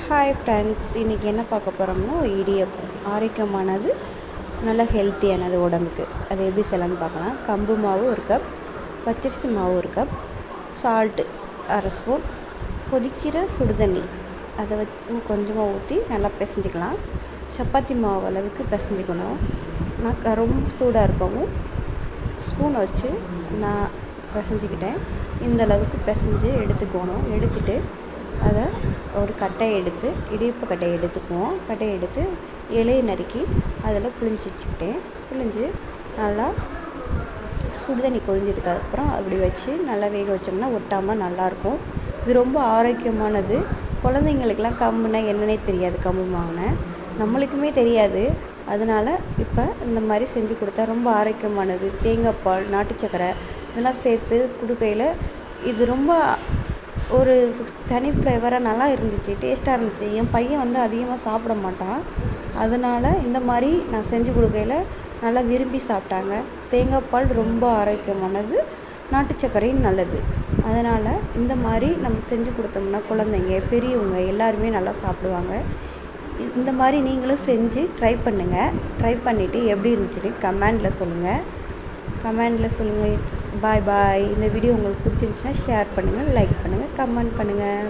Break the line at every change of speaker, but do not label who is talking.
Hi friends, இன்றைக்கி என்ன பார்க்க போகிறோம்னா இடியப்பம். ஆரோக்கியமானது, நல்லா ஹெல்த்தியானது உடம்புக்கு. அது எப்படி செய்யலான்னு பார்க்கலாம். கம்பு மாவு 1 கப், பச்சரிசி மாவு 1 கப், சால்ட்டு அரை ஸ்பூன், கொதிக்கிற சுடுதண்ணி அதை வச்சு கொஞ்சமாக ஊற்றி நல்லா பிசைஞ்சிக்கலாம். சப்பாத்தி மாவு அளவுக்கு பிசைஞ்சிக்கணும். நான் ரொம்ப சூடாக இருக்கவும் ஸ்பூனை வச்சு நான் பிசைஞ்சிக்கிட்டேன். இந்த அளவுக்கு பிசைஞ்சு எடுத்துக்கணும். எடுத்துகிட்டு அதை ஒரு கட்டையை எடுத்து, இடியப்ப கட்டையை எடுத்துக்குவோம். கட்டையை எடுத்து இலையை நறுக்கி அதில் புழிஞ்சு வச்சுக்கிட்டேன். புழிஞ்சு நல்லா சுடுதண்ணி கொதிஞ்சதுக்கப்புறம் அப்படி வச்சு நல்லா வேக வச்சோம்னா ஒட்டாமல் நல்லாயிருக்கும். இது ரொம்ப ஆரோக்கியமானது. குழந்தைங்களுக்கெல்லாம் கம்புனா என்னன்னே தெரியாது. கம்பு மாவுன்னு நம்மளுக்குமே தெரியாது. அதனால் இப்போ இந்த மாதிரி செஞ்சு கொடுத்தா ரொம்ப ஆரோக்கியமானது. தேங்காய் பால், நாட்டு சக்கரை இதெல்லாம் சேர்த்து கொடுக்கையில் இது ரொம்ப ஒரு தனி ஃப்ளேவராக நல்லா இருந்துச்சு, டேஸ்ட்டாக இருந்துச்சு. என் பையன் அதிகமாக சாப்பிட மாட்டான். அதனால் இந்த மாதிரி நான் செஞ்சு கொடுக்கையில் நல்லா விரும்பி சாப்பிட்டாங்க. தேங்காய் பால் ரொம்ப ஆரோக்கியமானது, நாட்டு சர்க்கரையும் நல்லது. அதனால் இந்த மாதிரி நம்ம செஞ்சு கொடுத்தோம்னா குழந்தைங்க, பெரியவங்க எல்லாருமே நல்லா சாப்பிடுவாங்க. இந்த மாதிரி நீங்களும் செஞ்சு ட்ரை பண்ணுங்கள். ட்ரை பண்ணிவிட்டு எப்படி இருந்துச்சுன்னு கமெண்டில் சொல்லுங்கள். பாய் பாய். இந்த வீடியோ உங்களுக்கு பிடிச்சிருந்துச்சுன்னா ஷேர் பண்ணுங்கள், லைக் பண்ணுங்கள், கமெண்ட் பண்ணுங்கள்.